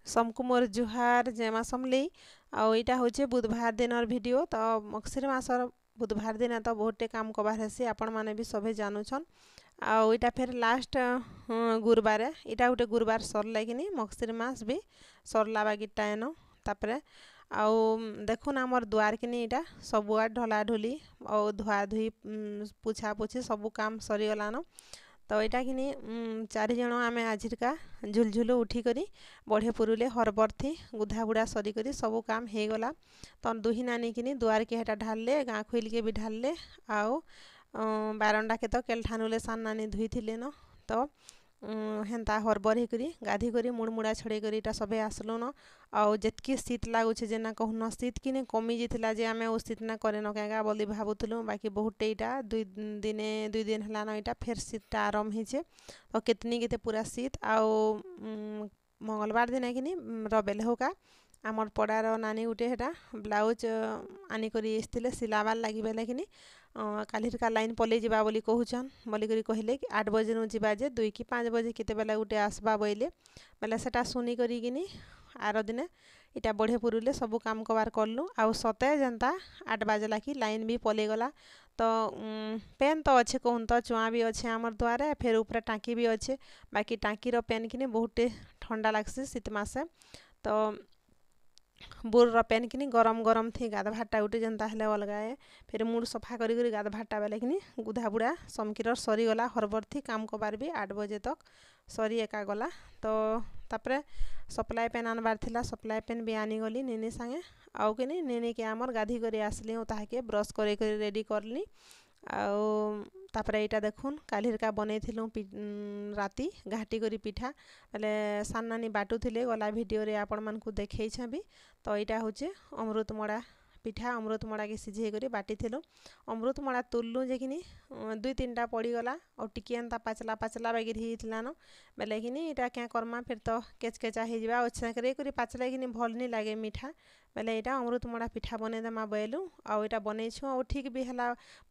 समकु मोर जुहार जय माँ समलेई। आउ इटा होचे बुधवार दिनर वीडियो। तो मगशिर मासर बुधवार दिन तो बहुते काम कबार हेसी, आपण माने भी सभे जानूछन। आउ इटा फिर लास्ट गुरुवार, इटा गोटे गुरुवार सरला कि मगशिर मास भी सरला बागिटा एन। तापरे आउ देखुन आमर दुआर किनी इटा सबुआ ढला ढुली और धुआ धुई पुछा पुछी सबू काम सरीगलान। तो यहाँ कि 4 जन आम आजिरका झुलझुलु उठिकरी बढ़े पुरुले हरबर थी गुधा बुढ़ा सरिकरी सबू काम हो गला। तो दुही नानी कि दुआर के हेटा ढालले, गाँ खुल के भी ढालले। आउ बारंडा के तो केल ठानुले सान नानी धुई थिले न। तो हेन्ता हरबर होकरी गाधी करी मुड़मुड़ा छड़े करी इटा सबे आसलु न। आउ जेतकी शीत लागुचे जेना कहून शीत कि कमी जाइतिला जे आमे ओ शीत ना करे न क्या बोली भावुलु। बाकी बहुते इटा 2 दिन हलान इटा फिर शीतटा आरम्भ होइछे। तो केतनी केते पूरा शीत। आउ मंगलबार दिन कि रबेल होका आमर पड़ार नानी गुटे हेटा ब्लाउज आनिकरी आसते सिलाबार लगे बेले कि कालिका लाइन पलि जा बोली कहूचन बोलिकी कहले कि 8 बजे नु जीवा जे 2 कि 5 बजे केते बेला गुटे आसबा बोले बेले सेटा सुनी करी आर दिने इटा बढ़े पुरुले सबू काम कबार करलु। आउ सते जनता 8 बाजला कि लाइन भी पलि गला। तो पेन तो अच्छे कहून तो चुआ भी अच्छे आमर द्वारे फिर ऊपर टाँकी भी अच्छे। बाकी टाँकीर पेन कि बहुते ठंडा लागसी शीत मासे। तो बुर पेन कि गरम गरम थी गाधभाटा गुटे जनता हेले अलगाए फिर मुड़ सफा करी गाधभाटा बेले कि गुधा बुढ़ा समकीर सरीगला हरबर थी काम कबार भी 8 बजे तक सरी एका गला। तो तापरे सप्लाई पेन आनबार थिला, सप्लाई पेन भी आनीगली निनी सांगे। आउ कि निनी के आमर गाधी कर आसली ताके ब्रश करे रेडी करली। आउ तापरे इटा देखुन कालिरका बनैथिलु राति घाटी करी पिठा बेले सान नानी बाटुथिले गला वीडियो रे आपण मानकु देखैछे भी। तो इटा होचे अमृतमड़ा पिठा, अमृतमड़ा के सिझे करी बाटिथिलु। अमृतमड़ा तुललु जे कि 2-3टा पड़ीगला और टिके एंता पाचला पाचला बागिर हिथिला न बेले कि इटा क्या करमा फिर तो केचकेचा हो जावा और छेकरे करी पाचला कि भल नहीं लगे मीठा बेले इटा अमृतमड़ा पिठा बनईदेमा बोलु। आउ इटा बनईछु और ठीक भी है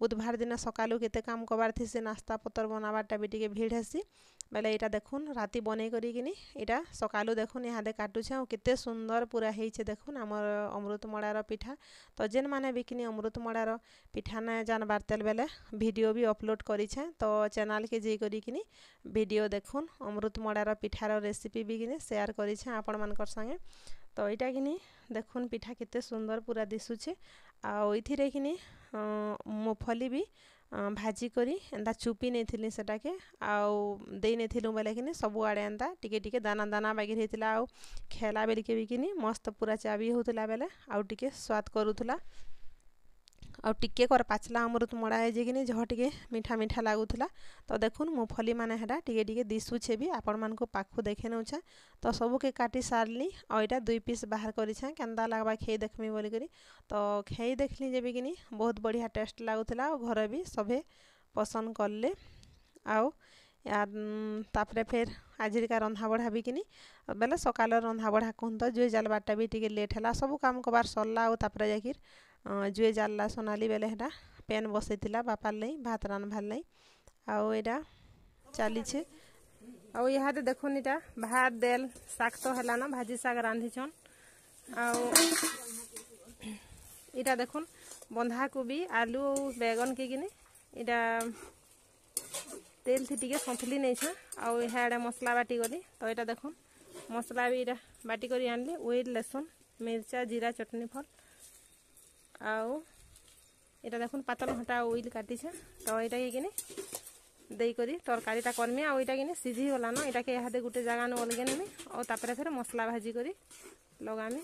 बुधवार दिन सकालू केते काम कबार थी से नास्ता पतर बनाबारटा भी टिके भीड़ हेसी बेले इटा देखुन राति बनै करी इटा सकालू देखुन यहाँ काटुछे और केते सुंदर पूरा हेइछे देखुन आमर अमृतमड़ार पिठा। तो जेन माने भी कि अमृतमड़ार पिठा ना जानबार तेल बेले वीडियो भी अपलोड करिछे। तो चैनल के जे करी वीडियो देखुन अमृतमड़ार पिठार रेसिपी भी शेयर करिछे आपण मानकर संगे। तो इटा कि देखुन पिठा केते सुंदर पूरा दिशुचे। आउ इथिरे कि मुफली भी भाजी करी एंता चुपी नहीं थी सेटा के आउ दे नहीं थिलु बेले कि सब आड़े एंता टिके टिके दाना दाना बागिर होता। आउ खेला बेल के भी कि मस्त पूरा चाबी होता बेले आउ टिके स्वाद करूला। आउ टिके कर पाचला अमृतमड़ा है जे कि जह टिके मीठा मीठा लागुला। तो देखुन मुफली माने हेटा टिके टिके दिशुछे भी आपण मानकु पाखु देखे नौछे। तो सबू के काटी सारली और इटा 2 पीस बाहर करिछे केंदा लागबा खेई देखमी बोली करी। तो खेई देखली जे भी कि बहुत बढ़िया टेस्ट लागुला और घर भी सभे पसंद करले। आउ यार तापरे फिर आजिरका रंधा बढ़ा भी कि बेले सकाल रंधा बढ़ा कहूँ तो जुए जालबारटा भी टिके लेट है सबू काम कबार सरला। और तापरे जाकिर जुए जालला सोनाली बेले हेटा पेन बसैतिला बापार लाई भात रान्धबार लाई। आउ एटा चलीछे। आउ यहाँ देखुन इटा भात देल शाग तो है न भाजी शाग रांधिछन। आउ इटा देखुन बंधाकोबी आलू बैगन के किने इटा तेल थी टिके सौंफली नहीं छे। आउ यहाँ मसला बाटी गली। तो यहाँ देखुन मसला भी इटा बाटी करी आनली उइल लहसुन मिर्चा जीरा चटनी फल। आउ इटा देखुन पातल हटा उइल काटी छे। तो यहाँ कि देकरी तरकारीटा करमी आउ इटा कि सीझी गला न इटा के यहाँ गोटे जगह न अलगे नेमी और तापरे फिर मसला भाजी करी लगामी।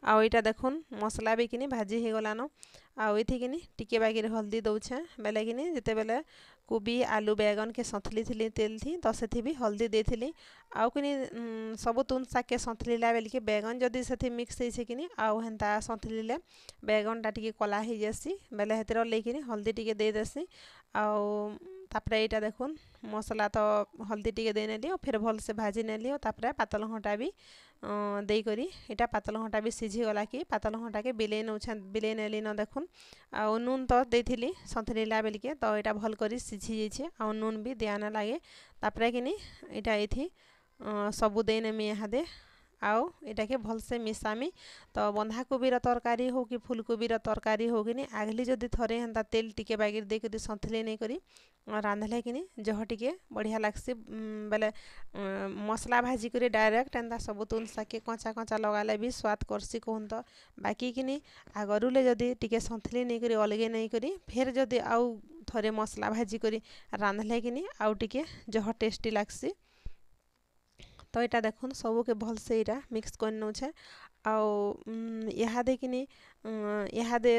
आउ इटा देखुन मसला भी किनी भाजी हो गलान आउ इथि किनी टिके बागिर हल्दी दउछे बेले किनी जिते बेले कोबी आलू बैगन के सथली थिली तेल थी तो सेथि भी हल्दी देथिली आउ किनी सब तुन शाक के सथलीला बेल के बैगन जदी सेथि मिक्स होइसे किनी आउ हेंता सथलीले बैगन टा टिके कला हो जासी बेले हेतिर लेकिनी हल्दी टिके दे देसी आउ तापरे एटा देखुन मसला तो हल्दी टिके दे नेली फिर भल से भाजी नेली तापरे पातल घंटा भी देई करी एटा पातल घंटा भी सिझी गला कि पातल घंटा के बिले नेली न देखुन आ नून तो देथिली सथरीला बेल के तो एटा भल करी सिझी जाइछे आ नून भी दिया ना लागे तापरे किनी एटा एथि सबु दे नेमी हादे आउ एटा के भल से मिसामी तो बंधा कोबीर तरकारी हो कि फूलकोबीर तरकारी हो कि आगली जदि थरे हेंता तेल टिके बागिर दे करी सथले नहीं करी रांधले किनी जह टिके बढ़िया लागसी बेले मसला भाजी करे डायरेक्ट एंता सब तुन साके कच्चा कच्चा लगाले भी स्वाद करसी कहून तो बाकी किनी आगरुले जदि टिके सथले नहीं करी अलगे नहीं करी फिर जदि आउ थरे मसला भाजी करी रांधले किनी आउ टिके जह टेस्टी लागसी तो यहाँ देखुन सबू के भल से इटा मिक्स कर नौछे इहादे किनी इहादे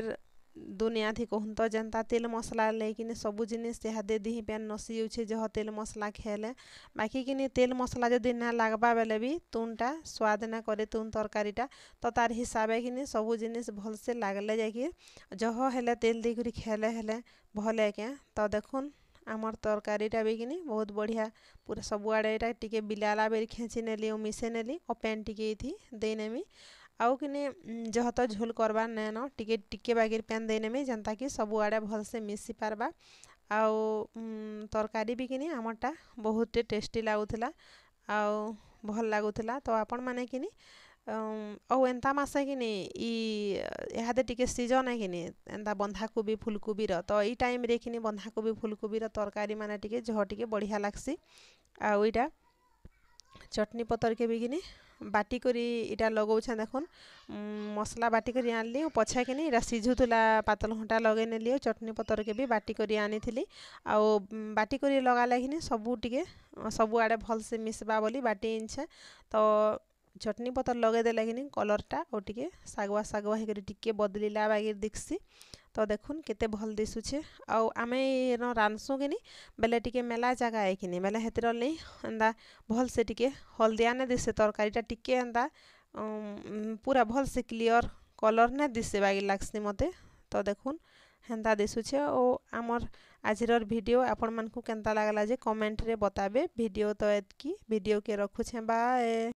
दुनिया थी कहून तो जनता तेल मसला लेकिन सबू जिनिस इहादे दी पेन नसी होछे जह तेल मसला खेले बाकी किनी तेल मसला जदि ना लागबा बेले भी तुनटा स्वाद ना करे तुन तरकारीटा तो तार हिसाबे किनी सबू जिनिस भल से लागले जाकि जह हेले तेल दी करी खेले हेले भले के तो देखुन आमर तरकारीटा भी किनी बहुत बढ़िया पूरा सबुआड़े एटा टिके बिलाला बेर खेची नेली और मिसे नेली और पेन टिके इथि दे नेमी आउ किनी जह तो झोल करबार नेन टिके टिके बागिर पेन दे नेमी जनता कि सबुआड़े भल से मिसी पारबा आउ तरकारी भी किनी आमरटा बहुत टेस्टी लागुथिला आउ भल लागुथिला तो आपण माने किनी एंता मासे किनी इहादे टिके सीजन है किनी एंता बंधाकोबी फूलकोबीर तो ई टाइम रे किनी बंधाकोबी फूलकोबीर तरकारी माने टिके जह टिके बढ़िया लागसी आउ इटा चटनी पतर के भी किनी बाटी करी इटा लगौछे देखुन मसला बाटी करी आनली पछा किनी इटा सिझुतुला पातल घंटा लगे नेली चटनी पतर के भी बाटी करी आनीथिली आउ बाटी करी लगाले किनी सबू टिके सबू आड़े भल से मिसबा बोली बाटी इनछे तो चटनी पतर लगे देले किनी कलरटा और टिके सागवा सागवा हे करी टिके बदलिला बागिर दिखसी तो देखुन केते भल दिसुछे आउ आमे न रानसु किनी बेले टिके मेला जगह है किनी बेले हेतिर नै एंदा भल से टिके हल्दिया ने दिसे तरकारीटा टिके एंदा पूरा भल से क्लियर कलर ने दिसे बागिर लागसी मते तो देखुन हेंता दिसुछे ओ आमर आजिर वीडियो आपण मानकु केनता लागला जे कमेंट रे बताबे वीडियो तो एतकी वीडियो के रखुछे बाय।